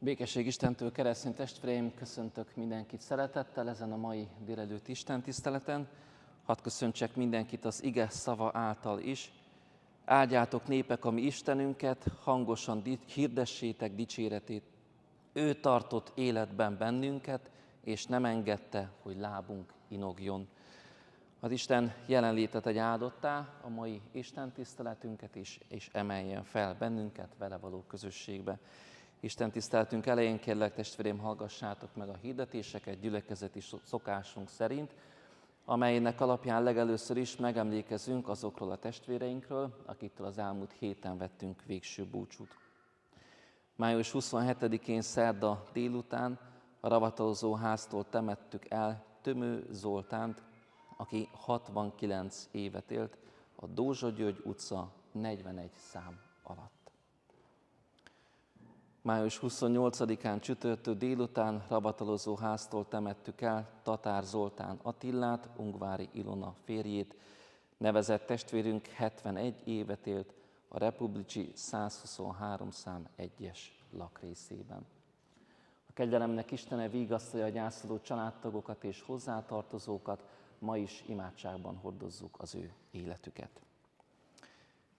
Békesség Istentől, keresztény testvéreim, köszöntök mindenkit szeretettel ezen a mai délelőtt Isten tiszteleten. Hadd köszöntsek mindenkit az ige szava által is. Áldjátok népek a mi Istenünket, hangosan hirdessétek dicséretét. Ő tartott életben bennünket, és nem engedte, hogy lábunk inogjon. Az Isten jelenlétet egy áldottá a mai Isten tiszteletünket is, és emeljen fel bennünket vele való közösségbe. Isten tiszteletünk elején kérlek, testvérém, hallgassátok meg a hirdetéseket gyülekezeti szokásunk szerint, amelynek alapján legelőször is megemlékezünk azokról a testvéreinkről, akiktől az elmúlt héten vettünk végső búcsút. Május 27-én szerda délután a ravatalozó háztól temettük el Tömő Zoltánt, aki 69 évet élt a Dózsa György utca 41 szám alatt. Május 28-án csütörtök délután ravatalozó háztól temettük el Tatár Zoltán Attillát, Ungvári Ilona férjét, nevezett testvérünk 71 évet élt a Republicsi 123 szám 1-es lakrészében. A kegyelemnek Istene vigasztalja a gyászoló családtagokat és hozzátartozókat, ma is imádságban hordozzuk az ő életüket.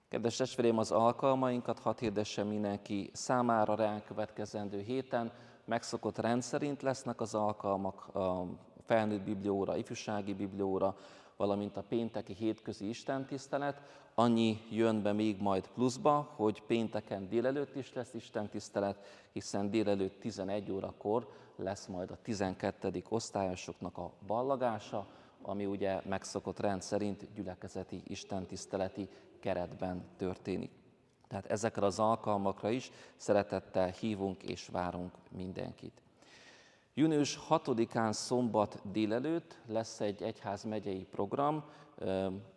Kedves testvérém, az alkalmainkat hadd hirdessem mindenki számára rákövetkezendő héten. Megszokott rendszerint lesznek az alkalmak, a felnőtt biblióra, ifjúsági biblióra, valamint a pénteki hétközi istentisztelet. Annyi jön be még majd pluszba, hogy pénteken délelőtt is lesz istentisztelet, hiszen délelőtt 11 órakor lesz majd a 12. osztályosoknak a ballagása, ami ugye megszokott rend szerint gyülekezeti istentiszteleti keretben történik. Tehát ezekre az alkalmakra is szeretettel hívunk és várunk mindenkit. Június 6-án szombat délelőtt lesz egy egyházmegyei program,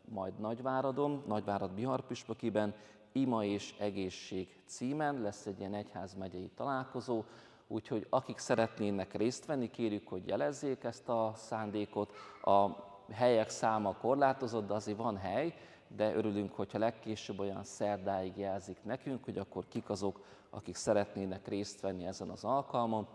majd Nagyváradon, Nagyvárad-Biharpüspökiben, Ima és egészség címen lesz egy ilyen egyházmegyei találkozó, úgyhogy akik szeretnének részt venni, kérjük, hogy jelezzék ezt a szándékot. A helyek száma korlátozott, de azért van hely, de örülünk, hogyha legkésőbb olyan szerdáig jelzik nekünk, hogy akkor kik azok, akik szeretnének részt venni ezen az alkalmon.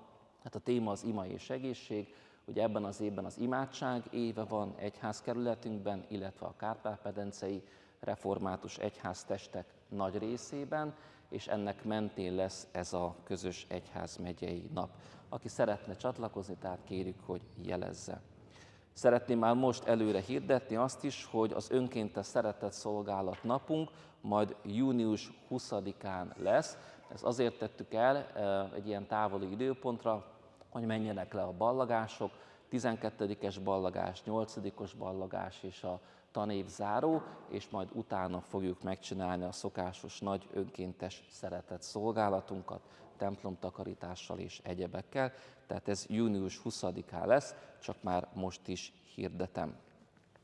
Hát a téma az ima és egészség, ugye ebben az évben az imádság éve van egyházkerületünkben, illetve a Kárpát-medencei református egyháztestek nagy részében, és ennek mentén lesz ez a közös egyházmegyei nap. Aki szeretne csatlakozni, tehát kérjük, hogy jelezze. Szeretném már most előre hirdetni azt is, hogy az önkéntes szeretett szolgálat napunk majd június 20-án lesz. Ezt azért tettük el egy ilyen távoli időpontra, hogy menjenek le a ballagások, 12-es ballagás, 8-os ballagás és a tanévzáró, és majd utána fogjuk megcsinálni a szokásos nagy önkéntes szeretett szolgálatunkat, templomtakarítással és egyebekkel. Tehát ez június 20-án lesz, csak már most is hirdetem.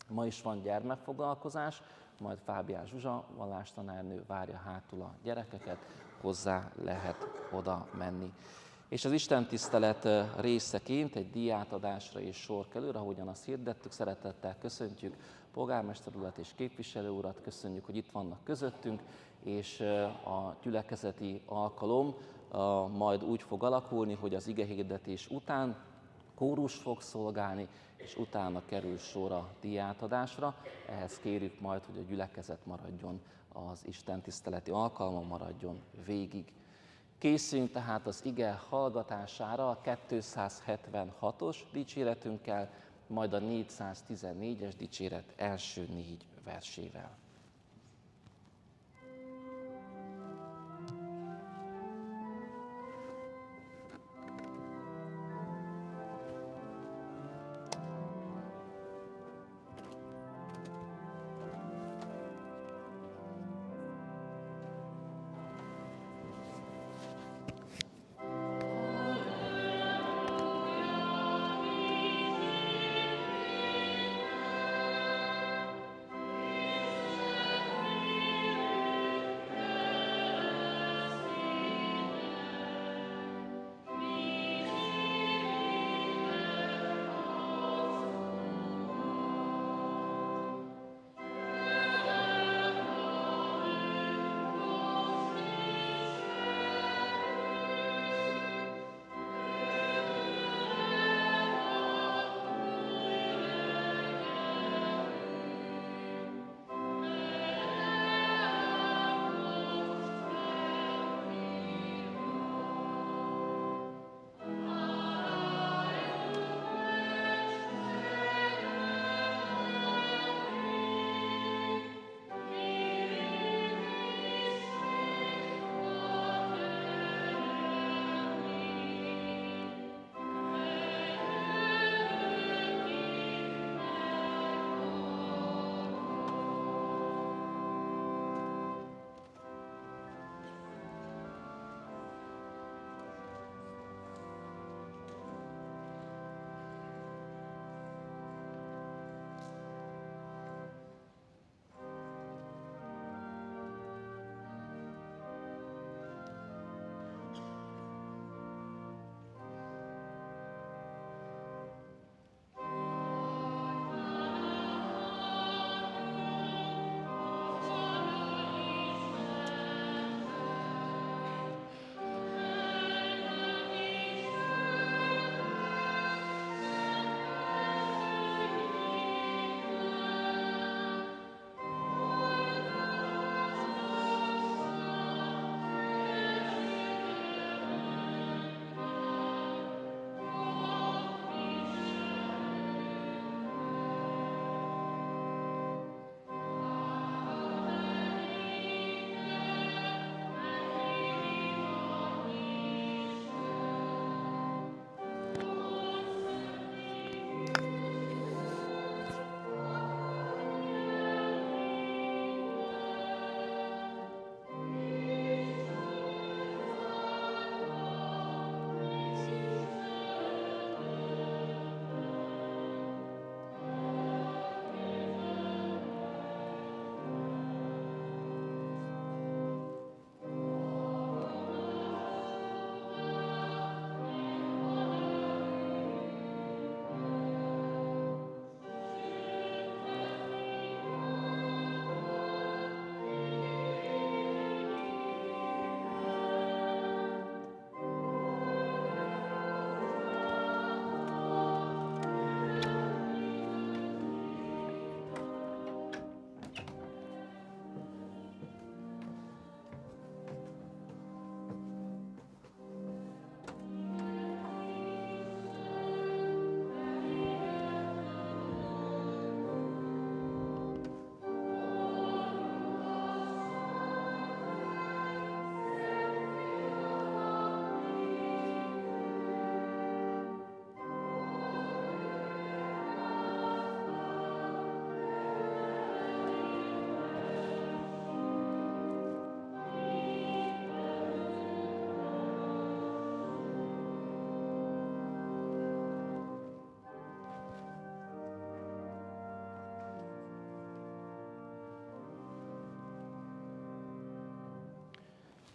Ma is van gyermekfoglalkozás, majd Fábián Zsuzsa vallástanárnő várja hátul a gyerekeket, hozzá lehet oda menni. És az istentisztelet részeként egy díjátadásra is sor kerül, ahogyan azt hirdettük, szeretettel köszöntjük polgármester urat és képviselő urat, köszönjük, hogy itt vannak közöttünk, és a gyülekezeti alkalom majd úgy fog alakulni, hogy az igehirdetés után kórus fog szolgálni, és utána kerül sor a díjátadásra. Ehhez kérjük majd, hogy a gyülekezet maradjon, az istentiszteleti alkalma maradjon végig. Készüljünk tehát az ige hallgatására a 276-os dicséretünkkel, majd a 414-es dicséret első 4 versével.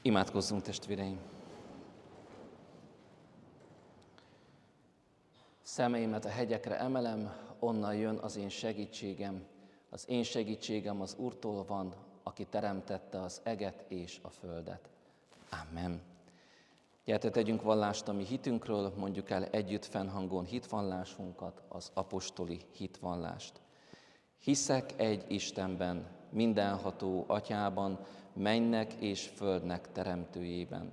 Imádkozzunk, testvéreim! Szemeimet a hegyekre emelem, onnan jön az én segítségem. Az én segítségem az Úrtól van, aki teremtette az eget és a földet. Amen. Gyertek, tegyünk vallást a mi hitünkről, mondjuk el együtt fennhangon hitvallásunkat, az apostoli hitvallást. Hiszek egy Istenben, mindenható Atyában, mennek és földnek teremtőjében,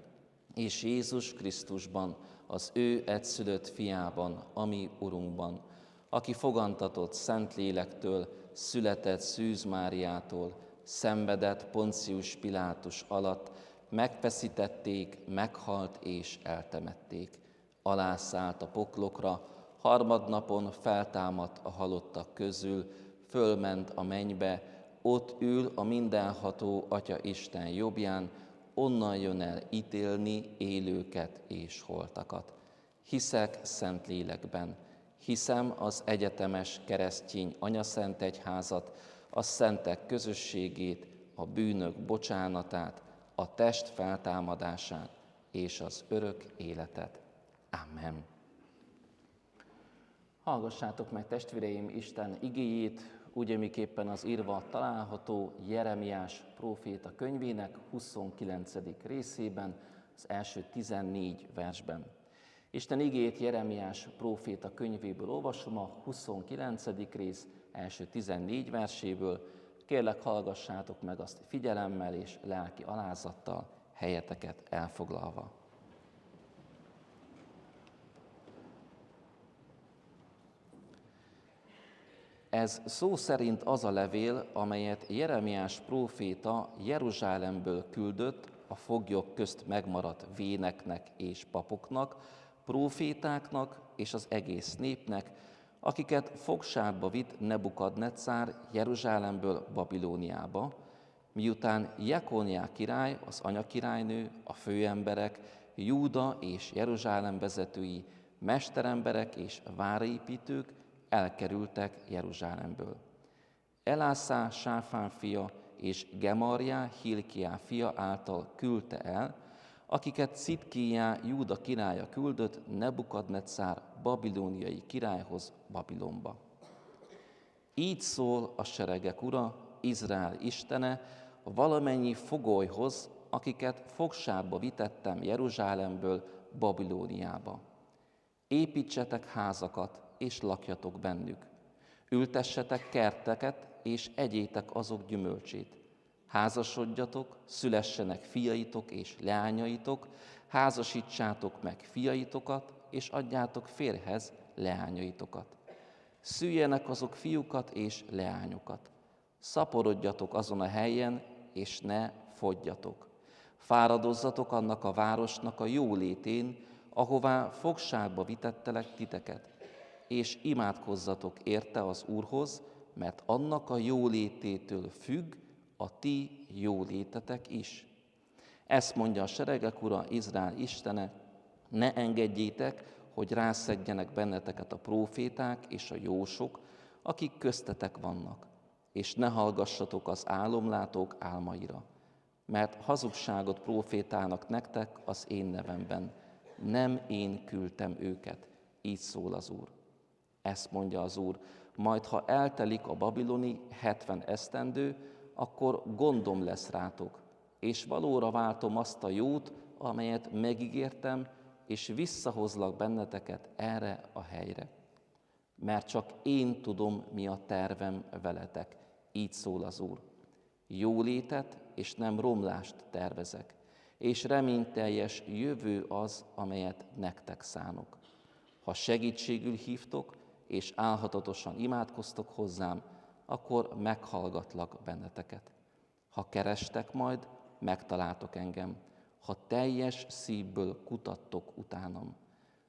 és Jézus Krisztusban, az ő egyszülött fiában, ami Urunkban, aki fogantatott Szentlélektől, született Szűz Máriától, szenvedett Poncius Pilátus alatt, megfeszítették, meghalt és eltemették. Alászállt a poklokra, harmadnapon feltámadt a halottak közül, fölment a mennybe, ott ül a mindenható Atya Isten jobbján, onnan jön el ítélni élőket és holtakat. Hiszek Szentlélekben, hiszem az egyetemes keresztény anyaszent egyházat, a szentek közösségét, a bűnök bocsánatát, a test feltámadását és az örök életet. Amen. Hallgassátok meg, testvéreim, Isten igéjét, úgy, amiképpen az írva található Jeremiás próféta könyvének 29. részében, az első 14 versben. Isten igéjét Jeremiás próféta könyvéből olvasom, a 29. rész első 14 verséből. Kérlek, hallgassátok meg azt figyelemmel és lelki alázattal, helyeteket elfoglalva. Ez szó szerint az a levél, amelyet Jeremiás próféta Jeruzsálemből küldött a foglyok közt megmaradt véneknek és papoknak, prófétáknak és az egész népnek, akiket fogságba vitt Nebukadnetszár Jeruzsálemből Babilóniába, miután Jekóniá király, az anyakirálynő, a főemberek, Júda és Jeruzsálem vezetői, mesteremberek és várépítők elkerültek Jeruzsálemből. Elászá Sáfán fia és Gemarjá Hilkiá fia által küldte el, akiket Szidkíjá Júda királya küldött Nebukadnetszár babilóniai királyhoz Babilonba. Így szól a seregek ura, Izrael istene, valamennyi fogolyhoz, akiket fogságba vitettem Jeruzsálemből Babilóniába. Építsetek házakat, és lakjatok bennük. Ültessetek kerteket, és egyétek azok gyümölcsét. Házasodjatok, szülessenek fiaitok és leányaitok, házasítsátok meg fiaitokat, és adjátok férjhez leányaitokat. Szüljenek azok fiúkat és leányokat. Szaporodjatok azon a helyen, és ne fogyjatok. Fáradozzatok annak a városnak a jólétén, ahová fogságba vitettelek titeket, és imádkozzatok érte az Úrhoz, mert annak a jólététől függ a ti jólétetek is. Ezt mondja a seregek ura, Izrael istene, ne engedjétek, hogy rászedjenek benneteket a próféták és a jósok, akik köztetek vannak, és ne hallgassatok az álomlátók álmaira, mert hazugságot prófétálnak nektek az én nevemben. Nem én küldtem őket, így szól az Úr. Ezt mondja az Úr, majd ha eltelik a babiloni 70 esztendő, akkor gondom lesz rátok, és valóra váltom azt a jót, amelyet megígértem, és visszahozlak benneteket erre a helyre. Mert csak én tudom, mi a tervem veletek, így szól az Úr. Jólétet és nem romlást tervezek, és reményteljes jövő az, amelyet nektek szánok. Ha segítségül hívtok, és álhatatosan imádkoztok hozzám, akkor meghallgatlak benneteket. Ha kerestek majd, megtaláltok engem. Ha teljes szívből kutattok utánam,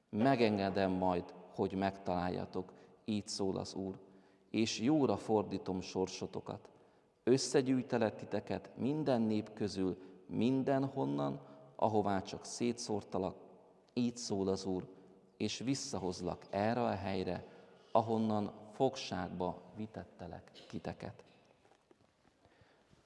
megengedem majd, hogy megtaláljatok, így szól az Úr, és jóra fordítom sorsotokat. Összegyűjtelek titeket minden nép közül, mindenhonnan, ahová csak szétszórtalak, így szól az Úr, és visszahozlak erre a helyre, ahonnan fogságba vitettelek titeket.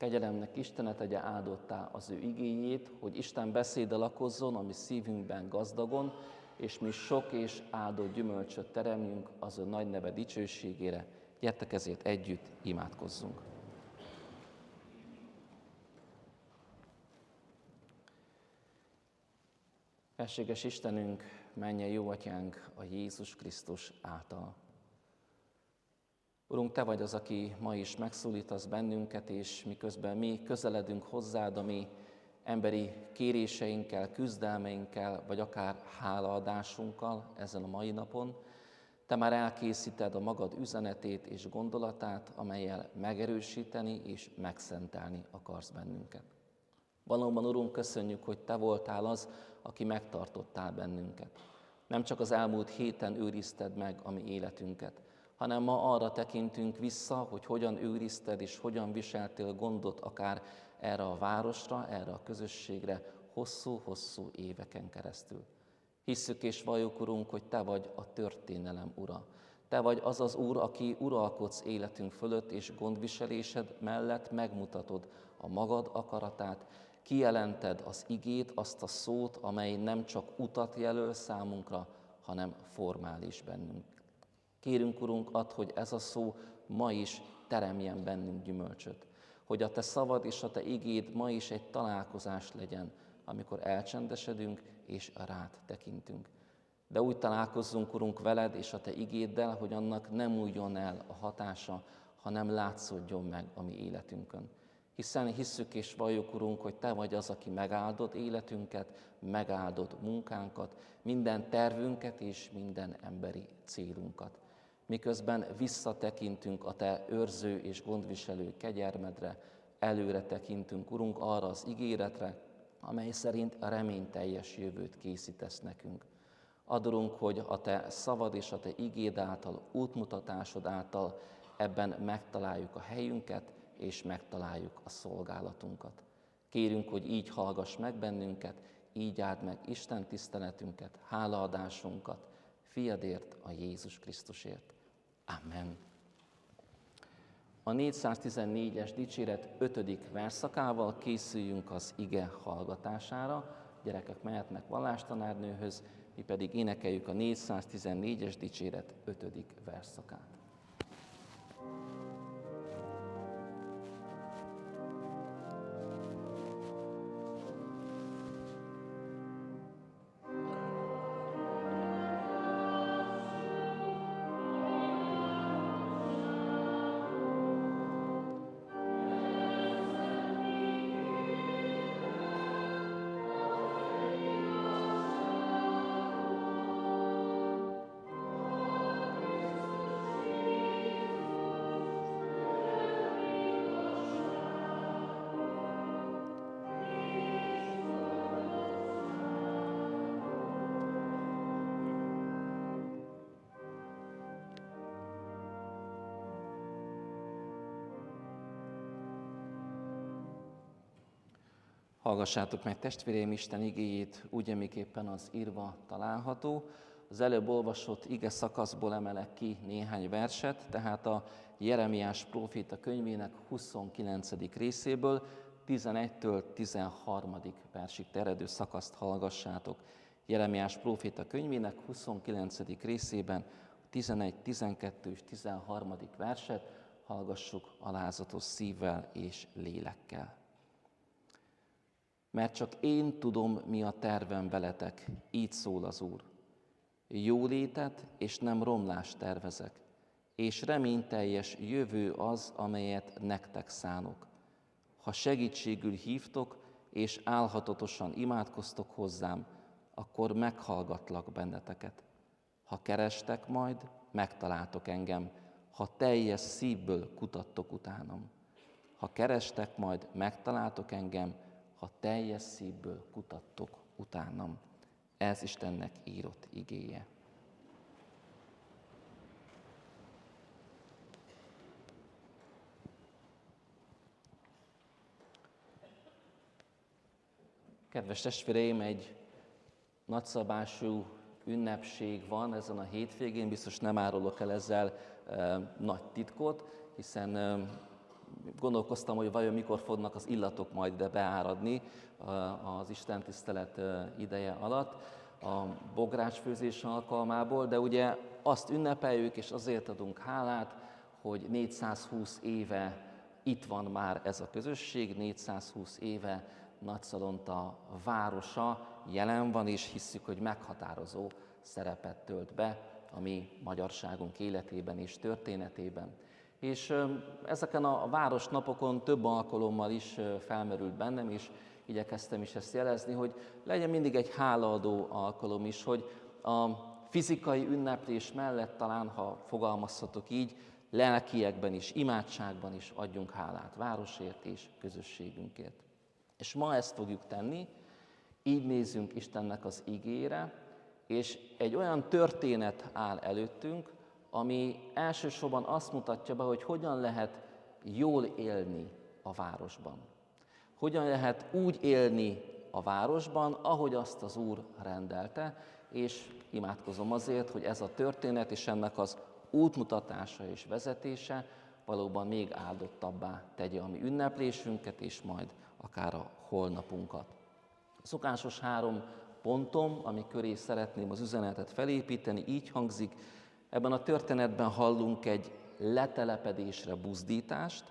Kegyelemnek Istene tegye áldottá az ő igéjét, hogy Isten beszéde lakozzon a mi szívünkben gazdagon, és mi sok és áldott gyümölcsöt teremjünk az ő nagy neve dicsőségére. Gyertek ezért együtt, imádkozzunk! Felséges Istenünk, mennyei jó Atyánk a Jézus Krisztus által. Urunk, Te vagy az, aki ma is megszólítasz bennünket, és miközben mi közeledünk hozzád, a mi emberi kéréseinkkel, küzdelmeinkkel, vagy akár hálaadásunkkal ezen a mai napon, Te már elkészíted a magad üzenetét és gondolatát, amellyel megerősíteni és megszentelni akarsz bennünket. Valóban, Urunk, köszönjük, hogy Te voltál az, aki megtartottál bennünket. Nem csak az elmúlt héten őrizted meg a mi életünket, hanem ma arra tekintünk vissza, hogy hogyan őrizted és hogyan viseltél gondot akár erre a városra, erre a közösségre hosszú-hosszú éveken keresztül. Hisszük és valljuk, Urunk, hogy Te vagy a történelem ura. Te vagy az az Úr, aki uralkodsz életünk fölött, és gondviselésed mellett megmutatod a magad akaratát, kijelented az igét, azt a szót, amely nem csak utat jelöl számunkra, hanem formál is bennünk. Kérünk, Urunk, add, hogy ez a szó ma is teremjen bennünk gyümölcsöt. Hogy a Te szavad és a Te igéd ma is egy találkozás legyen, amikor elcsendesedünk és rád tekintünk. De úgy találkozzunk, Urunk, veled és a Te igéddel, hogy annak nem múljon el a hatása, hanem látszódjon meg a mi életünkön. Hiszen hisszük és valljuk, Urunk, hogy Te vagy az, aki megáldod életünket, megáldod munkánkat, minden tervünket és minden emberi célunkat. Miközben visszatekintünk a Te őrző és gondviselő kegyelmedre, előre tekintünk, Urunk, arra az ígéretre, amely szerint a reményteljes jövőt készítesz nekünk. Adorunk, hogy a Te szavad és a Te igéd által, útmutatásod által ebben megtaláljuk a helyünket, és megtaláljuk a szolgálatunkat. Kérünk, hogy így hallgass meg bennünket, így áld meg Isten tiszteletünket, hálaadásunkat, fiadért, a Jézus Krisztusért. Amen. A 414-es dicséret 5. versszakával készüljünk az ige hallgatására. Gyerekek mehetnek vallástanárnőhöz, mi pedig énekeljük a 414-es dicséret 5. versszakát. Hallgassátok meg, testvéreim, Isten igéjét úgy, amiképpen az írva található. Az előbb olvasott ige szakaszból emelek ki néhány verset, tehát a Jeremiás próféta könyvének 29. részéből, 11-től 13. versig terjedő szakaszt hallgassátok. Jeremiás próféta könyvének 29. részében 11, 12 és 13. verset hallgassuk alázatos szívvel és lélekkel. Mert csak én tudom, mi a tervem veletek, így szól az Úr. Jólétet és nem romlást tervezek, és reményteljes jövő az, amelyet nektek szánok. Ha segítségül hívtok, és álhatatosan imádkoztok hozzám, akkor meghallgatlak benneteket. Ha kerestek majd, megtaláltok engem, ha teljes szívből kutattok utánam. Ha kerestek majd, megtaláltok engem, ha teljes szívből kutattok utánam. Ez Istennek írott igéje. Kedves testvéreim, egy nagyszabású ünnepség van ezen a hétvégén, biztos nem árulok el ezzel nagy titkot, hiszen gondolkoztam, hogy vajon mikor fognak az illatok majd ide beáradni az istentisztelet ideje alatt, a bográcsfőzés alkalmából, de ugye azt ünnepeljük, és azért adunk hálát, hogy 420 éve itt van már ez a közösség, 420 éve Nagyszalonta városa jelen van, és hisszük, hogy meghatározó szerepet tölt be a mi magyarságunk életében és történetében. És ezeken a városnapokon több alkalommal is felmerült bennem, és igyekeztem is ezt jelezni, hogy legyen mindig egy hálaadó alkalom is, hogy a fizikai ünneplés mellett talán, ha fogalmazhatok így, lelkiekben is, imádságban is adjunk hálát városért és közösségünkért. És ma ezt fogjuk tenni, így nézzünk Istennek az igére, és egy olyan történet áll előttünk, ami elsősorban azt mutatja be, hogy hogyan lehet jól élni a városban. Hogyan lehet úgy élni a városban, ahogy azt az Úr rendelte, és imádkozom azért, hogy ez a történet és ennek az útmutatása és vezetése valóban még áldottabbá tegye a mi ünneplésünket, és majd akár a holnapunkat. A szokásos 3 pontom, ami köré szeretném az üzenetet felépíteni, így hangzik: ebben a történetben hallunk egy letelepedésre buzdítást,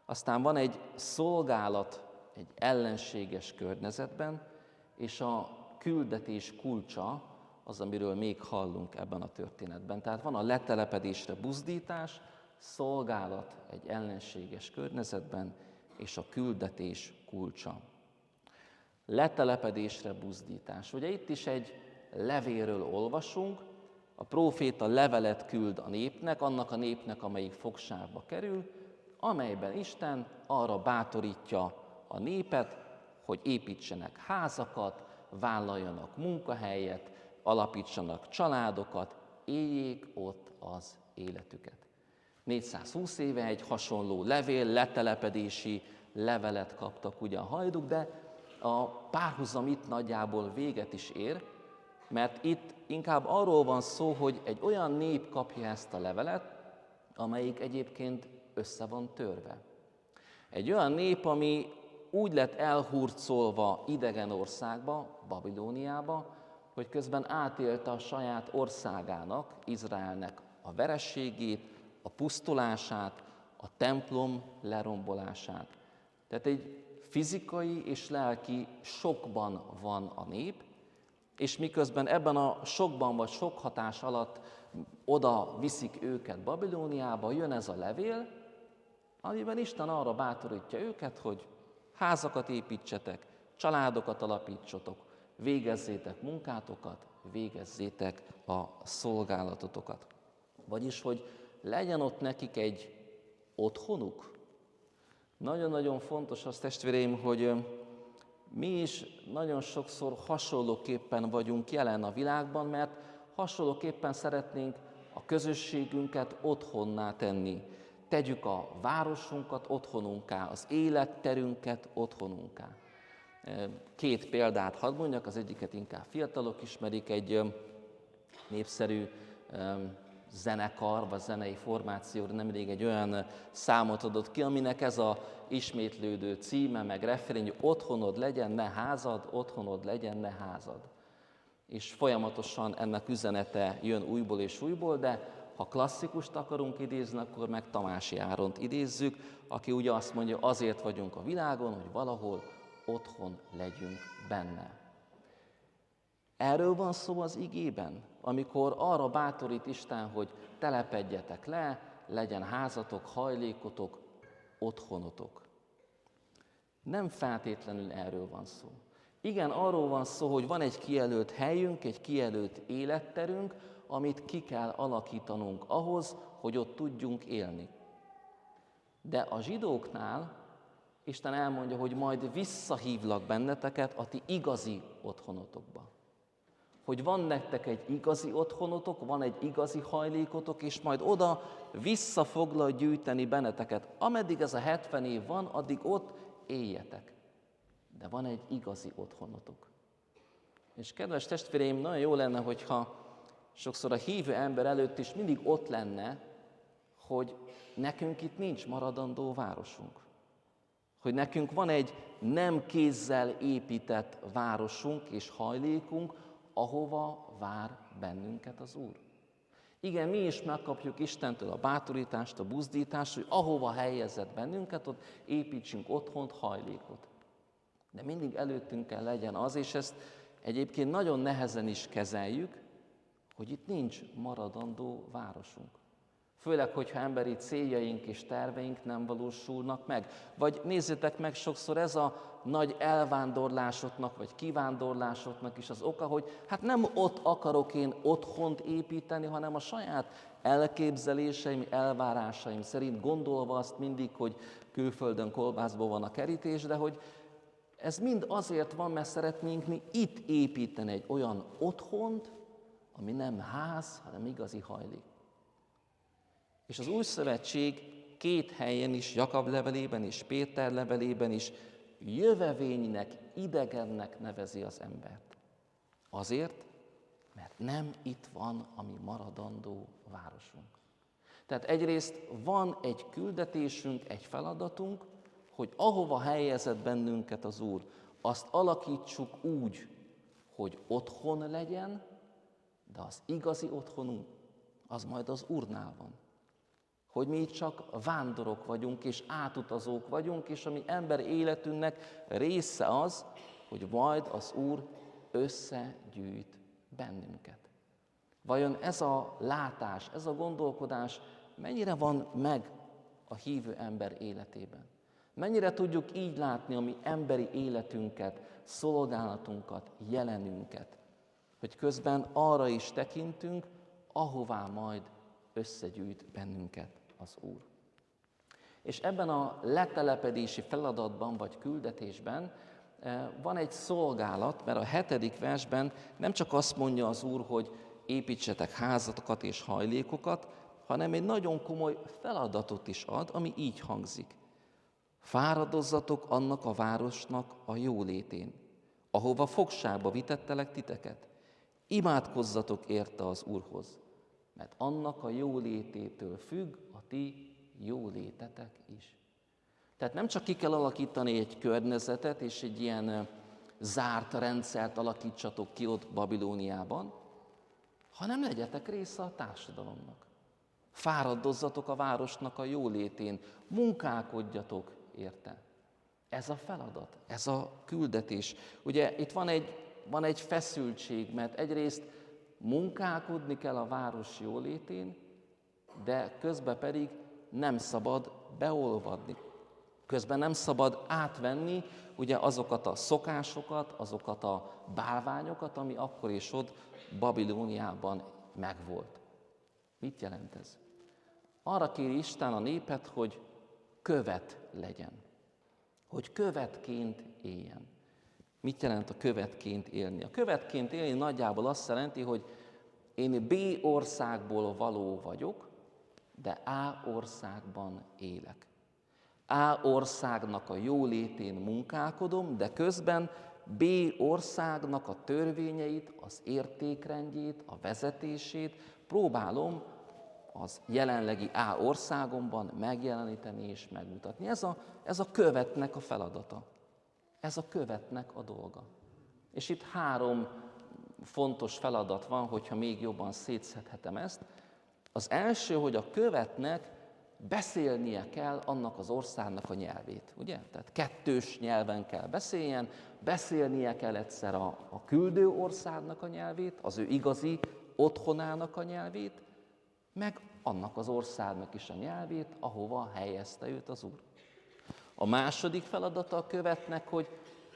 aztán van egy szolgálat egy ellenséges környezetben, és a küldetés kulcsa az, amiről még hallunk ebben a történetben. Tehát van a letelepedésre buzdítás, szolgálat egy ellenséges környezetben, és a küldetés kulcsa. Letelepedésre buzdítás. Ugye itt is egy levélről olvasunk, a próféta levelet küld a népnek, annak a népnek, amelyik fogságba kerül, amelyben Isten arra bátorítja a népet, hogy építsenek házakat, vállaljanak munkahelyet, alapítsanak családokat, éljék ott az életüket. 420 éve egy hasonló levél, letelepedési levelet kaptak ugye a hajduk, de a párhuzam itt nagyjából véget is ér, mert itt inkább arról van szó, hogy egy olyan nép kapja ezt a levelet, amelyik egyébként össze van törve. Egy olyan nép, ami úgy lett elhurcolva idegen országba, Babilóniába, hogy közben átélte a saját országának, Izraelnek a vereségét, a pusztulását, a templom lerombolását. Tehát egy fizikai és lelki sokban van a nép, és miközben ebben a sokban vagy sok hatás alatt oda viszik őket Babilóniába, jön ez a levél, amiben Isten arra bátorítja őket, hogy házakat építsetek, családokat alapítsatok, végezzétek munkátokat, végezzétek a szolgálatotokat. Vagyis, hogy legyen ott nekik egy otthonuk. Nagyon-nagyon fontos az, testvéreim, hogy mi is nagyon sokszor hasonlóképpen vagyunk jelen a világban, mert hasonlóképpen szeretnénk a közösségünket otthonná tenni. Tegyük a városunkat otthonunká, az életterünket otthonunká. 2 példát hadd mondjak, az egyiket inkább fiatalok ismerik, egy népszerű zenekar, vagy zenei formáció nemrég egy olyan számot adott ki, aminek ez a ismétlődő címe, meg refrén, hogy otthonod legyen, ne házad, otthonod legyen, ne házad. És folyamatosan ennek üzenete jön újból és újból, de ha klasszikust akarunk idézni, akkor meg Tamási Áront idézzük, aki ugye azt mondja, azért vagyunk a világon, hogy valahol otthon legyünk benne. Erről van szó az igében, amikor arra bátorít Isten, hogy telepedjetek le, legyen házatok, hajlékotok, otthonotok. Nem feltétlenül erről van szó. Igen, arról van szó, hogy van egy kijelölt helyünk, egy kijelölt életterünk, amit ki kell alakítanunk ahhoz, hogy ott tudjunk élni. De a zsidóknál Isten elmondja, hogy majd visszahívlak benneteket a ti igazi otthonotokba. Hogy van nektek egy igazi otthonotok, van egy igazi hajlékotok, és majd oda vissza foglak gyűjteni benneteket. Ameddig ez a 70 év van, addig ott éljetek. De van egy igazi otthonotok. És kedves testvéreim, nagyon jó lenne, hogyha sokszor a hívő ember előtt is mindig ott lenne, hogy nekünk itt nincs maradandó városunk. Hogy nekünk van egy nem kézzel épített városunk és hajlékunk, ahova vár bennünket az Úr. Igen, mi is megkapjuk Istentől a bátorítást, a buzdítást, hogy ahova helyezett bennünket, ott építsünk otthont, hajlékot. De mindig előttünk kell legyen az, és ezt egyébként nagyon nehezen is kezeljük, hogy itt nincs maradandó városunk. Főleg, hogyha emberi céljaink és terveink nem valósulnak meg. Vagy nézzétek meg, sokszor ez a nagy elvándorlásoknak, vagy kivándorlásoknak is az oka, hogy hát nem ott akarok én otthont építeni, hanem a saját elképzeléseim, elvárásaim szerint, gondolva azt mindig, hogy külföldön kolbászból van a kerítés, de hogy ez mind azért van, mert szeretnénk mi itt építeni egy olyan otthont, ami nem ház, hanem igazi hajlék. És az Új Szövetség két helyen is, Jakab levelében és Péter levelében is jövevénynek, idegennek nevezi az embert. Azért, mert nem itt van a mi maradandó városunk. Tehát egyrészt van egy küldetésünk, egy feladatunk, hogy ahova helyezett bennünket az Úr, azt alakítsuk úgy, hogy otthon legyen, de az igazi otthonunk, az majd az Úrnál van. Hogy mi csak vándorok vagyunk, és átutazók vagyunk, és a mi ember életünknek része az, hogy majd az Úr összegyűjt bennünket. Vajon ez a látás, ez a gondolkodás mennyire van meg a hívő ember életében? Mennyire tudjuk így látni a mi emberi életünket, szolgálatunkat, jelenünket, hogy közben arra is tekintünk, ahová majd összegyűjt bennünket az Úr. És ebben a letelepedési feladatban vagy küldetésben van egy szolgálat, mert a 7. versben nem csak azt mondja az Úr, hogy építsetek házatokat és hajlékokat, hanem egy nagyon komoly feladatot is ad, ami így hangzik. Fáradozzatok annak a városnak a jólétén, ahova fogságba vitettelek titeket. Imádkozzatok érte az Úrhoz, mert annak a jólététől függ a ti jólétetek is. Tehát nem csak ki kell alakítani egy környezetet, és egy ilyen zárt rendszert alakítsatok ki ott Babilóniában, hanem legyetek része a társadalomnak. Fáradozzatok a városnak a jólétén, munkálkodjatok érte. Ez a feladat, ez a küldetés. Ugye itt van egy feszültség, mert egyrészt munkálkodni kell a város jólétén, de közben pedig nem szabad beolvadni. Közben nem szabad átvenni ugye azokat a szokásokat, azokat a bálványokat, ami akkor és ott Babilóniában megvolt. Mit jelent ez? Arra kéri Isten a népet, hogy követ legyen. Hogy követként éljen. Mit jelent a követként élni? A követként élni nagyjából azt jelenti, hogy én B országból való vagyok, de A országban élek. A országnak a jólétén munkálkodom, de közben B országnak a törvényeit, az értékrendjét, a vezetését próbálom az jelenlegi A országomban megjeleníteni és megmutatni. Ez a követnek a feladata. Ez a követnek a dolga. És itt 3 fontos feladat van, hogyha még jobban szétszedhetem ezt. Az első, hogy a követnek beszélnie kell annak az országnak a nyelvét, ugye? Tehát 2 nyelven kell beszéljen, beszélnie kell egyszer a küldő országnak a nyelvét, az ő igazi otthonának a nyelvét, meg annak az országnak is a nyelvét, ahova helyezte őt az Úr. A második feladata a követnek, hogy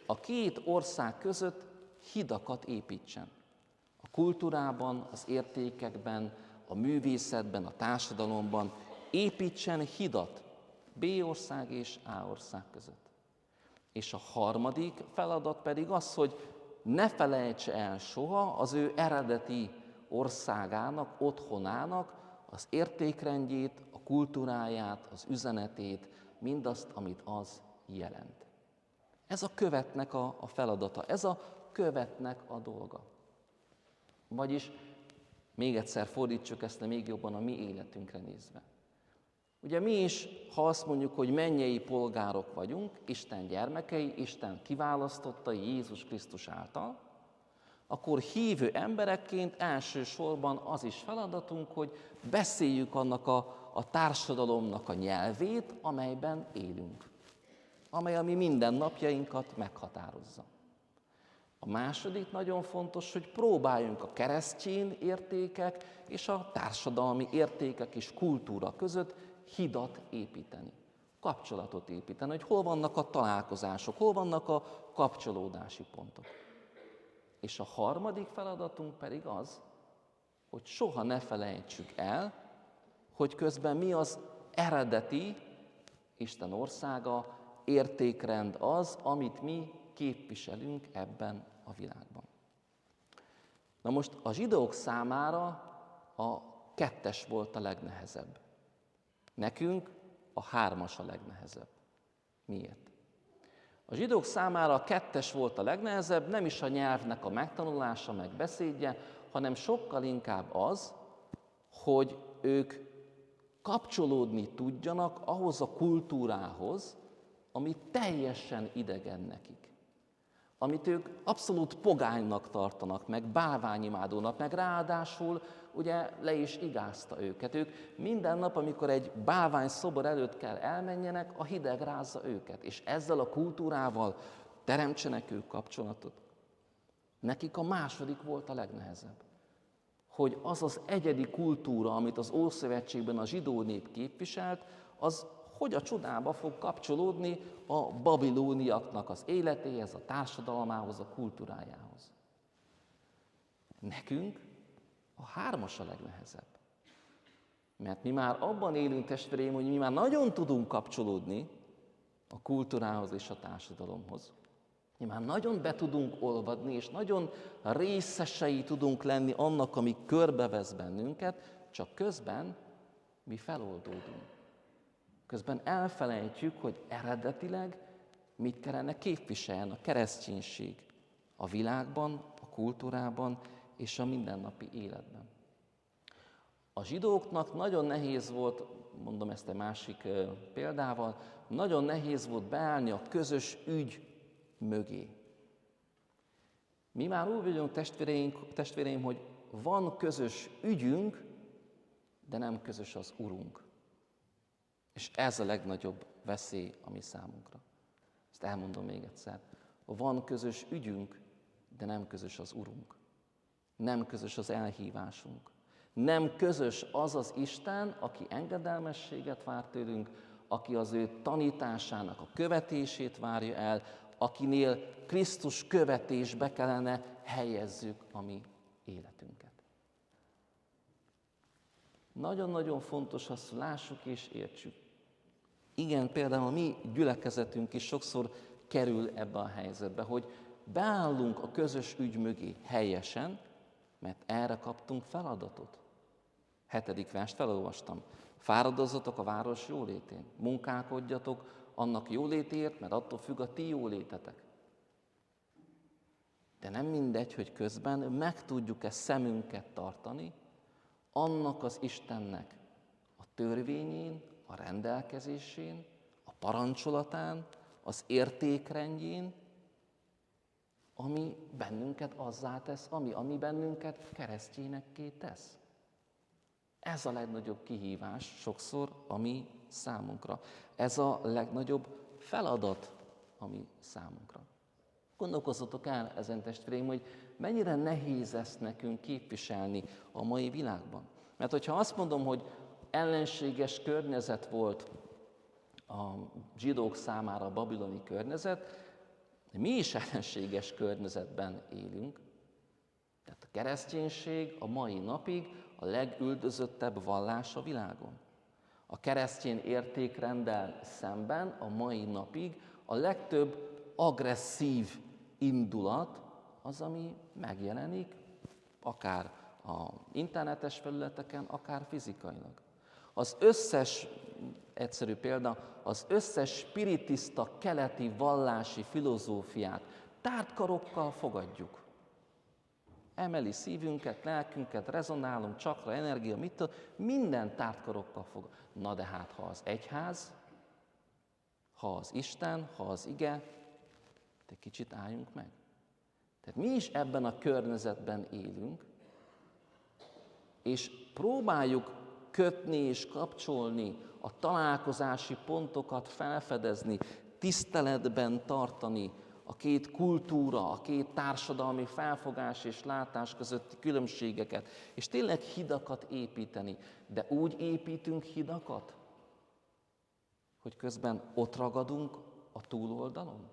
a 2 ország között hidakat építsen. A kultúrában, az értékekben, a művészetben, a társadalomban építsen hidat B ország és A ország között. És a harmadik feladat pedig az, hogy ne felejtse el soha az ő eredeti országának, otthonának az értékrendjét, a kultúráját, az üzenetét, mindazt, amit az jelent. Ez a követnek a feladata, ez a követnek a dolga. Vagyis még egyszer fordítsuk ezt még jobban a mi életünkre nézve. Ugye mi is, ha azt mondjuk, hogy mennyei polgárok vagyunk, Isten gyermekei, Isten kiválasztottai Jézus Krisztus által, akkor hívő emberekként elsősorban az is feladatunk, hogy beszéljük annak a társadalomnak a nyelvét, amelyben élünk, amely a mi mindennapjainkat meghatározza. A második nagyon fontos, hogy próbáljunk a keresztény értékek és a társadalmi értékek és kultúra között hidat építeni, kapcsolatot építeni, hogy hol vannak a találkozások, hol vannak a kapcsolódási pontok. És a harmadik feladatunk pedig az, hogy soha ne felejtsük el, hogy közben mi az eredeti Isten országa, értékrend az, amit mi képviselünk ebben a világban. Na most a zsidók számára a 2 volt a legnehezebb. Nekünk a 3 a legnehezebb. Miért? A zsidók számára a 2 volt a legnehezebb, nem is a nyelvnek a megtanulása, meg beszédje, hanem sokkal inkább az, hogy ők kapcsolódni tudjanak ahhoz a kultúrához, ami teljesen idegen nekik. Amit ők abszolút pogánynak tartanak, meg bálványimádónak, meg ráadásul ugye le is igázta őket. Ők minden nap, amikor egy bálvány szobor előtt kell elmenjenek, a hideg rázza őket, és ezzel a kultúrával teremtsenek ők kapcsolatot. Nekik a második volt a legnehezebb. Hogy az az egyedi kultúra, amit az Ószövetségben a zsidó nép képviselt, az hogy a csodába fog kapcsolódni a babilóniaknak az életéhez, a társadalmához, a kultúrájához. Nekünk a 3 a legnehezebb. Mert mi már abban élünk, testvéreim, hogy mi már nagyon tudunk kapcsolódni a kultúrához és a társadalomhoz. Mi már nagyon be tudunk olvadni, és nagyon részesei tudunk lenni annak, ami körbevesz bennünket, csak közben mi feloldódunk. Közben elfelejtjük, hogy eredetileg mit kellene képviseljen a kereszténység a világban, a kultúrában és a mindennapi életben. A zsidóknak nagyon nehéz volt, mondom ezt egy másik példával, nagyon nehéz volt beállni a közös ügy mögé. Mi már úgy vagyunk, testvéreim, hogy van közös ügyünk, de nem közös az Urunk. És ez a legnagyobb veszély a mi számunkra. Ezt elmondom még egyszer. Van közös ügyünk, de nem közös az Urunk. Nem közös az elhívásunk. Nem közös az az Isten, aki engedelmességet vár tőlünk, aki az ő tanításának a követését várja el, akinél Krisztus követésbe kellene helyezzük a mi életünket. Nagyon-nagyon fontos, azt lássuk és értsük. Igen, például a mi gyülekezetünk is sokszor kerül ebbe a helyzetbe, hogy beállunk a közös ügy mögé helyesen, mert erre kaptunk feladatot. 7. verst felolvastam. Fáradozzatok a város jólétén, munkálkodjatok annak jólétért, mert attól függ a ti jólétetek. De nem mindegy, hogy közben meg tudjuk-e szemünket tartani annak az Istennek a törvényén, a rendelkezésén, a parancsolatán, az értékrendjén, ami bennünket azzá tesz, ami bennünket keresztényekké tesz. Ez a legnagyobb kihívás sokszor a mi számunkra. Ez a legnagyobb feladat a mi számunkra. Gondolkozzatok el ezen, testvéreim, hogy mennyire nehéz ezt nekünk képviselni a mai világban. Mert hogyha azt mondom, hogy ellenséges környezet volt a zsidók számára a babiloni környezet, mi is ellenséges környezetben élünk. Tehát a kereszténység a mai napig a legüldözöttebb vallás a világon. A keresztény értékrenddel szemben a mai napig a legtöbb agresszív indulat az, ami megjelenik, akár az internetes felületeken, akár fizikailag. Az összes, egyszerű példa, az összes spiritista keleti vallási filozófiát tárt karokkal fogadjuk. Emeli szívünket, lelkünket, rezonálunk, csakra, energia, minden tártkorokkal fog. Na de hát, ha az egyház, ha az Isten, ha az ige, de kicsit álljunk meg. Tehát mi is ebben a környezetben élünk, és próbáljuk kötni és kapcsolni, a találkozási pontokat felfedezni, tiszteletben tartani a két kultúra, a két társadalmi felfogás és látás közötti különbségeket, és tényleg hidakat építeni. De úgy építünk hidakat, hogy közben ott ragadunk a túloldalon,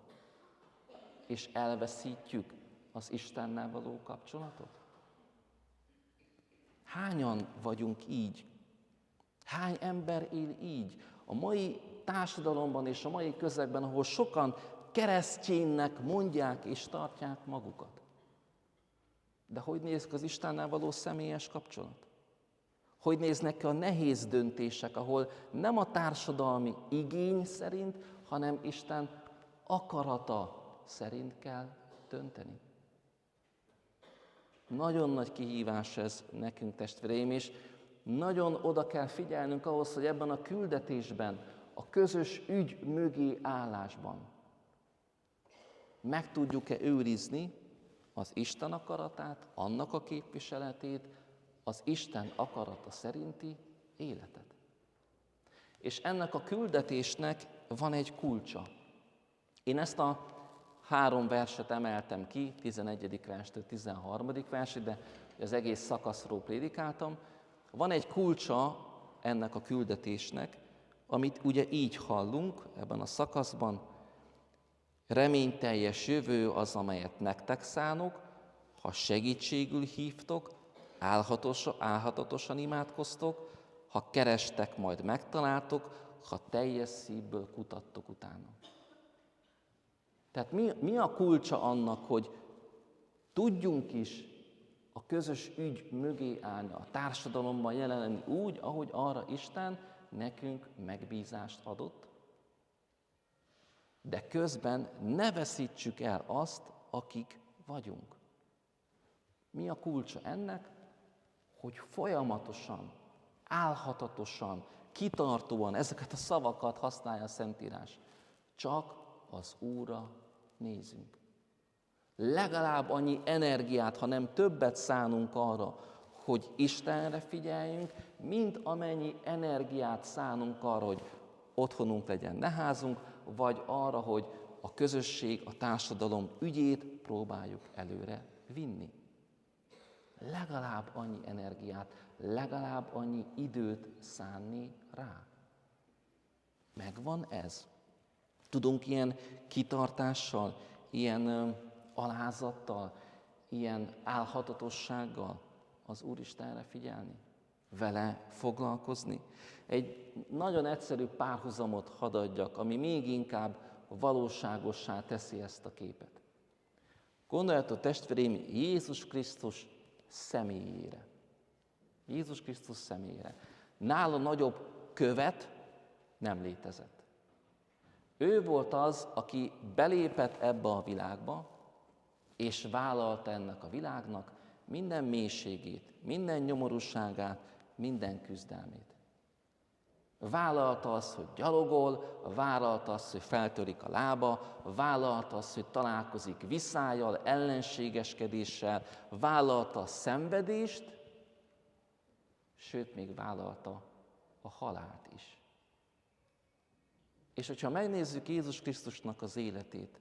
és elveszítjük az Istennel való kapcsolatot? Hányan vagyunk így? Hány ember él így? A mai társadalomban és a mai közegben, ahol sokan kereszténynek mondják és tartják magukat. De hogy néz ki az Istennel való személyes kapcsolat? Hogy néznek ki a nehéz döntések, ahol nem a társadalmi igény szerint, hanem Isten akarata szerint kell dönteni? Nagyon nagy kihívás ez nekünk, testvéreim, és nagyon oda kell figyelnünk ahhoz, hogy ebben a küldetésben, a közös ügy mögé állásban meg tudjuk-e őrizni az Isten akaratát, annak a képviseletét, az Isten akarata szerinti életet. És ennek a küldetésnek van egy kulcsa. Én ezt a 3 verset emeltem ki, 11. verstől 13. versig, de az egész szakaszról prédikáltam. Van egy kulcsa ennek a küldetésnek, amit ugye így hallunk ebben a szakaszban. Reményteljes jövő az, amelyet nektek szánok, ha segítségül hívtok, álhatatosan imádkoztok, ha kerestek, majd megtaláltok, ha teljes szívből kutattok utána. Tehát mi a kulcsa annak, hogy tudjunk is a közös ügy mögé állni, a társadalomban jelenni úgy, ahogy arra Isten nekünk megbízást adott, de közben ne veszítsük el azt, akik vagyunk. Mi a kulcsa ennek? Hogy folyamatosan, álhatatosan, kitartóan ezeket a szavakat használja a Szentírás. Csak az Úrra nézünk. Legalább annyi energiát, ha nem többet szánunk arra, hogy Istenre figyeljünk, mint amennyi energiát szánunk arra, hogy otthonunk legyen, ne házunk, vagy arra, hogy a közösség, a társadalom ügyét próbáljuk előre vinni. Legalább annyi energiát, legalább annyi időt szánni rá. Megvan ez? Tudunk ilyen kitartással, ilyen alázattal, ilyen álhatatossággal az Úristenre figyelni? Vele foglalkozni? Egy nagyon egyszerű párhuzamot hadd adjak, ami még inkább valóságossá teszi ezt a képet. Gondoljatok, testvéreim, Jézus Krisztus személyére. Jézus Krisztus személyére. Nála nagyobb követ nem létezett. Ő volt az, aki belépett ebbe a világba, és vállalta ennek a világnak minden mélységét, minden nyomorúságát, minden küzdelmét. Vállalta azt, hogy gyalogol, vállalta azt, hogy feltörik a lába, vállalta azt, hogy találkozik viszályal, ellenségeskedéssel, vállalta a szenvedést, sőt, még vállalta a halált is. És hogyha megnézzük Jézus Krisztusnak az életét,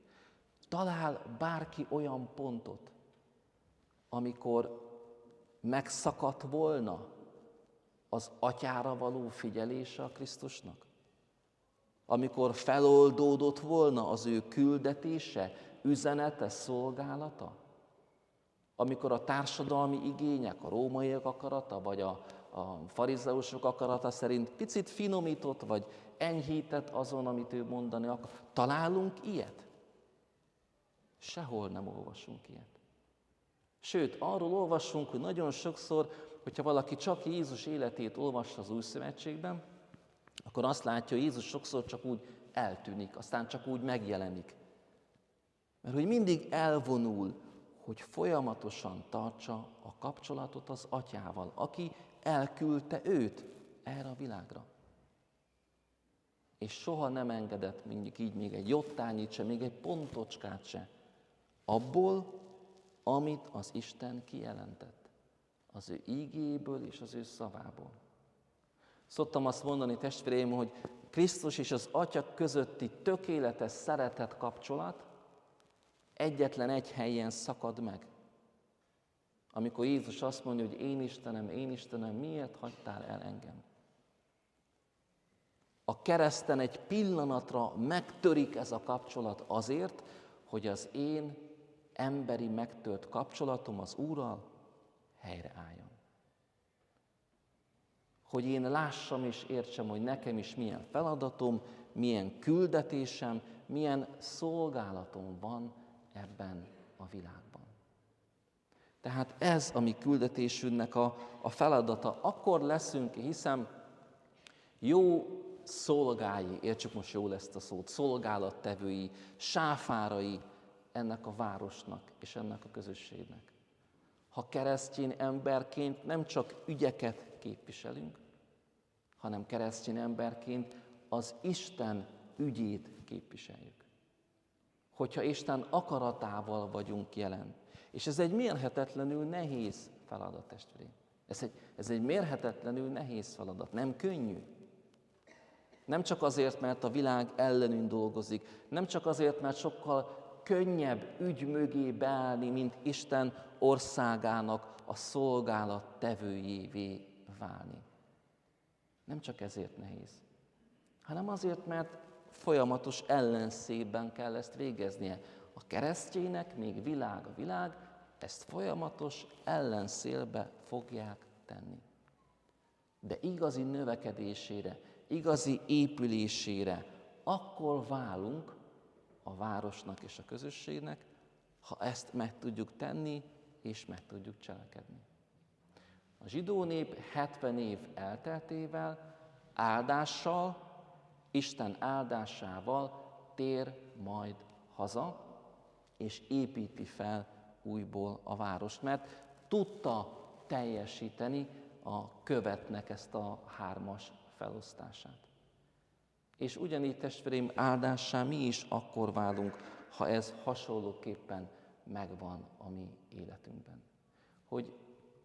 talál bárki olyan pontot, amikor megszakadt volna az atyára való figyelése a Krisztusnak? Amikor feloldódott volna az ő küldetése, üzenete, szolgálata? Amikor a társadalmi igények, a rómaiak akarata, vagy a farizeusok akarata szerint picit finomított, vagy enyhített azon, amit ő mondani akar. Találunk ilyet? Sehol nem olvasunk ilyet. Sőt, arról olvassunk, hogy nagyon sokszor, hogyha valaki csak Jézus életét olvassa az Új Szövetségben, akkor azt látja, hogy Jézus sokszor csak úgy eltűnik, aztán csak úgy megjelenik. Mert hogy mindig elvonul, hogy folyamatosan tartsa a kapcsolatot az Atyával, aki elküldte őt erre a világra. És soha nem engedett mondjuk így még egy jottányit se, még egy pontocskát se abból, amit az Isten kijelentett. Az ő ígéből és az ő szavából. Szoktam azt mondani, testvéreim, hogy Krisztus és az Atya közötti tökéletes szeretet kapcsolat egyetlen egy helyen szakad meg. Amikor Jézus azt mondja, hogy én Istenem, miért hagytál el engem? A kereszten egy pillanatra megtörik ez a kapcsolat azért, hogy az én emberi megtört kapcsolatom az Úrral helyreálljon. Hogy én lássam és értsem, hogy nekem is milyen feladatom, milyen küldetésem, milyen szolgálatom van ebben a világban. Tehát ez a mi küldetésünknek a feladata. Akkor leszünk, hiszem, jó szolgái, értsük most jól ezt a szót, szolgálattevői, sáfárai ennek a városnak és ennek a közösségnek. Ha keresztény emberként nem csak ügyeket képviselünk, hanem keresztény emberként az Isten ügyét képviseljük. Hogyha Isten akaratával vagyunk jelen. És ez egy mérhetetlenül nehéz feladat, testvéreim. Ez egy mérhetetlenül nehéz feladat, nem könnyű. Nem csak azért, mert a világ ellenünk dolgozik, nem csak azért, mert sokkal könnyebb ügy mögé beállni, mint Isten országának a szolgálat tevőjévé válni. Nem csak ezért nehéz, hanem azért, mert folyamatos ellenszében kell ezt végeznie. A keresztjének még a világ, ezt folyamatos ellenszélbe fogják tenni. De igazi növekedésére, igazi épülésére akkor válunk a városnak és a közösségnek, ha ezt meg tudjuk tenni és meg tudjuk cselekedni. A zsidó nép 70 év elteltével, áldással, Isten áldásával tér majd haza, és építi fel újból a várost, mert tudta teljesíteni a követnek ezt a 3-as felosztását. És ugyanígy, testvéreim, áldássá mi is akkor válunk, ha ez hasonlóképpen megvan a mi életünkben. Hogy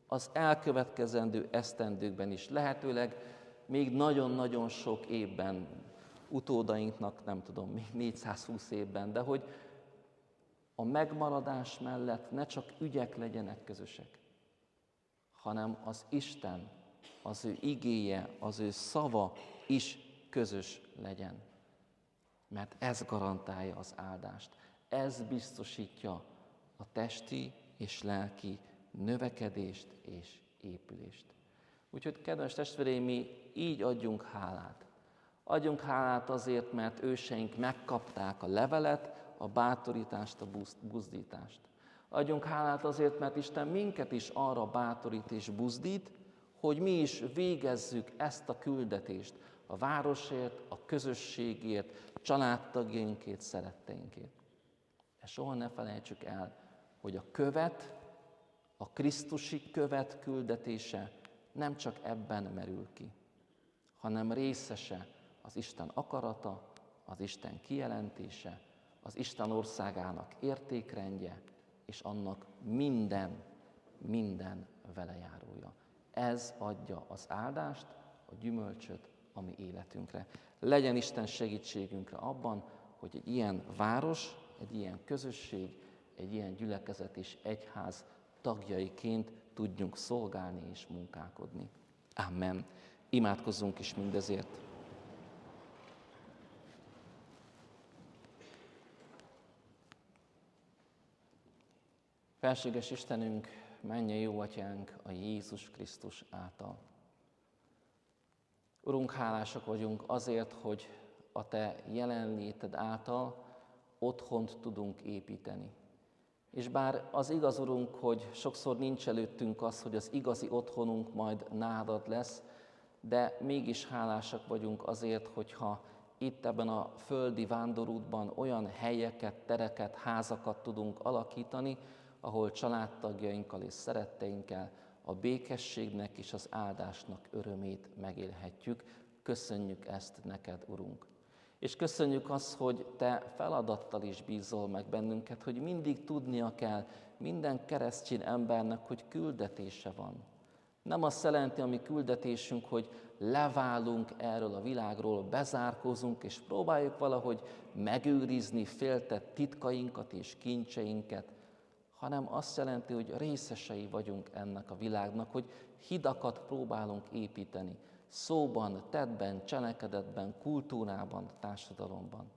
az elkövetkezendő esztendőkben is, lehetőleg még nagyon-nagyon sok évben, utódainknak nem tudom, még 420 évben, de hogy a megmaradás mellett ne csak ügyek legyenek közösek, hanem az Isten, az ő igéje, az ő szava is közös legyen. Mert ez garantálja az áldást, ez biztosítja a testi és lelki növekedést és épülést. Úgyhogy, kedves testvéreim, mi így adjunk hálát. Adjunk hálát azért, mert őseink megkapták a levelet, a bátorítást, a buzdítást. Adjunk hálát azért, mert Isten minket is arra bátorít és buzdít, hogy mi is végezzük ezt a küldetést a városért, a közösségért, családtagjainkért, szeretteinkért. És soha ne felejtsük el, hogy a követ, a krisztusi követ küldetése nem csak ebben merül ki, hanem részese az Isten akarata, az Isten kijelentése, az Isten országának értékrendje, és annak minden velejárója. Ez adja az áldást, a gyümölcsöt a mi életünkre. Legyen Isten segítségünkre abban, hogy egy ilyen város, egy ilyen közösség, egy ilyen gyülekezet és egyház tagjaiként tudjunk szolgálni és munkálkodni. Amen. Imádkozzunk is mindezért. Felséges Istenünk, mennyei jó Atyánk a Jézus Krisztus által. Urunk, hálásak vagyunk azért, hogy a Te jelenléted által otthont tudunk építeni. És bár az igaz, Urunk, hogy sokszor nincs előttünk az, hogy az igazi otthonunk majd nálad lesz, de mégis hálásak vagyunk azért, hogyha itt ebben a földi vándorútban olyan helyeket, tereket, házakat tudunk alakítani, ahol családtagjainkkal és szeretteinkkel a békességnek és az áldásnak örömét megélhetjük. Köszönjük ezt neked, Urunk! És köszönjük azt, hogy Te feladattal is bízol meg bennünket, hogy mindig tudnia kell minden keresztény embernek, hogy küldetése van. Nem azt jelenti a mi küldetésünk, hogy leválunk erről a világról, bezárkózunk, és próbáljuk valahogy megőrizni féltett titkainkat és kincseinket, hanem azt jelenti, hogy részesei vagyunk ennek a világnak, hogy hidakat próbálunk építeni, szóban, tettben, cselekedetben, kultúrában, társadalomban.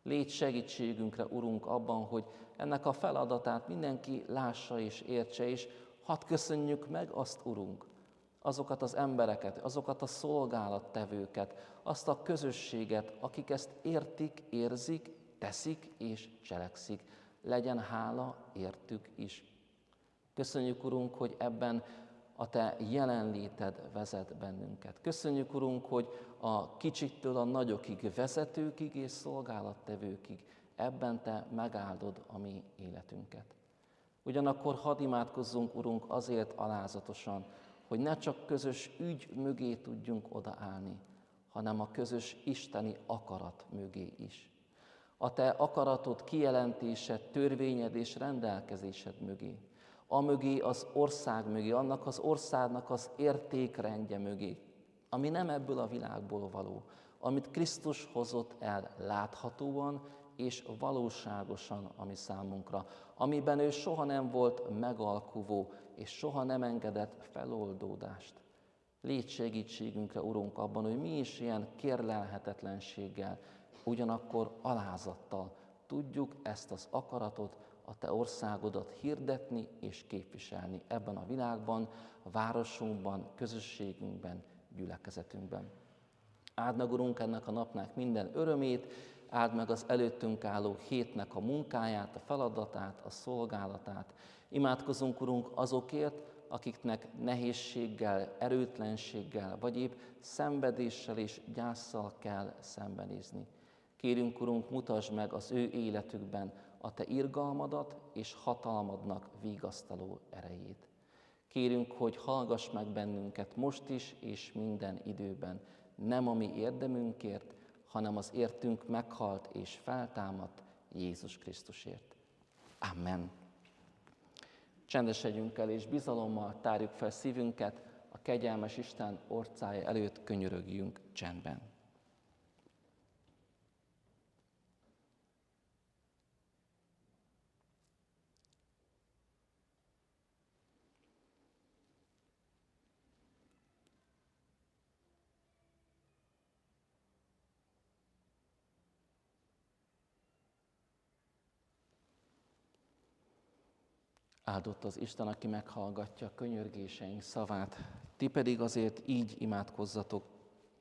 Légy segítségünkre, Urunk, abban, hogy ennek a feladatát mindenki lássa és értse, és hadd köszönjük meg azt, Urunk, azokat az embereket, azokat a szolgálattevőket, azt a közösséget, akik ezt értik, érzik, teszik és cselekszik. Legyen hála értük is. Köszönjük, Urunk, hogy ebben a Te jelenléted vezet bennünket. Köszönjük, Urunk, hogy a kicsiktől a nagyokig, vezetőkig és szolgálattevőkig ebben Te megáldod a mi életünket. Ugyanakkor hadd imádkozzunk, Urunk, azért alázatosan, hogy ne csak közös ügy mögé tudjunk odaállni, hanem a közös isteni akarat mögé is. A Te akaratod kijelentése, törvényed és rendelkezésed mögé. Amögé az ország mögé, annak az országnak az értékrendje mögé, ami nem ebből a világból való, amit Krisztus hozott el láthatóan és valóságosan a mi számunkra, amiben ő soha nem volt megalkuvó, és soha nem engedett feloldódást. Légy segítségünkre, Urunk, abban, hogy mi is ilyen kérlelhetetlenséggel, ugyanakkor alázattal tudjuk ezt az akaratot, a Te országodat hirdetni és képviselni ebben a világban, a városunkban, közösségünkben, gyülekezetünkben. Áld meg, Urunk, ennek a napnak minden örömét, áld meg az előttünk álló hétnek a munkáját, a feladatát, a szolgálatát. Imádkozunk, Urunk, azokért, akiknek nehézséggel, erőtlenséggel, vagy épp szenvedéssel és gyásszal kell szembenézni. Kérünk, Urunk, mutasd meg az ő életükben a Te irgalmadat és hatalmadnak vigasztaló erejét. Kérünk, hogy hallgass meg bennünket most is és minden időben, nem a mi érdemünkért, hanem az értünk meghalt és feltámadt Jézus Krisztusért. Amen. Csendesedjünk el és bizalommal tárjuk fel szívünket, a kegyelmes Isten orcája előtt könyörögjünk csendben. Áldott az Isten, aki meghallgatja könyörgéseink szavát. Ti pedig azért így imádkozzatok.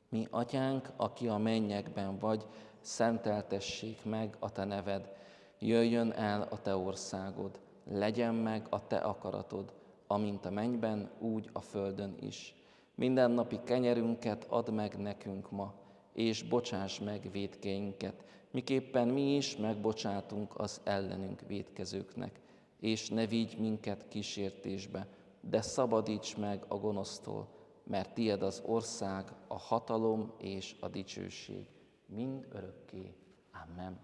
Mi atyánk, aki a mennyekben vagy, szenteltessék meg a te neved. Jöjjön el a te országod, legyen meg a te akaratod, amint a mennyben, úgy a földön is. Mindennapi kenyerünket add meg nekünk ma, és bocsáss meg vétkeinket, miképpen mi is megbocsátunk az ellenünk vétkezőknek. És ne vigy minket kísértésbe, de szabadíts meg a gonosztól, mert tied az ország, a hatalom és a dicsőség, mind örökké. Amen.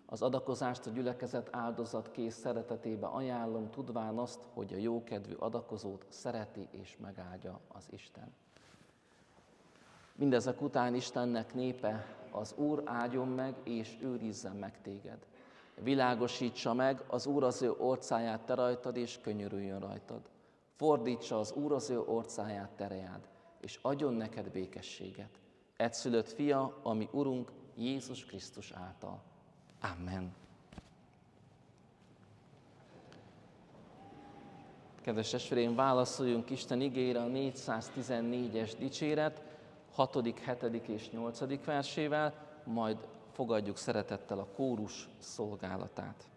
Az adakozást a gyülekezet áldozatkész szeretetébe ajánlom, tudván azt, hogy a jókedvű adakozót szereti és megáldja az Isten. Mindezek után Istennek népe, az Úr áldjon meg és őrizzen meg téged. Világosítsa meg az Úr az ő orcáját te rajtad, és könyörüljön rajtad. Fordítsa az Úr az ő orcáját te reád, és adjon neked békességet. Egyszülött fia, ami Urunk Jézus Krisztus által. Amen. Kedves testvéreim, válaszoljunk Isten igére a 414-es dicséret 6., 7. és 8. versével, majd fogadjuk szeretettel a kórus szolgálatát.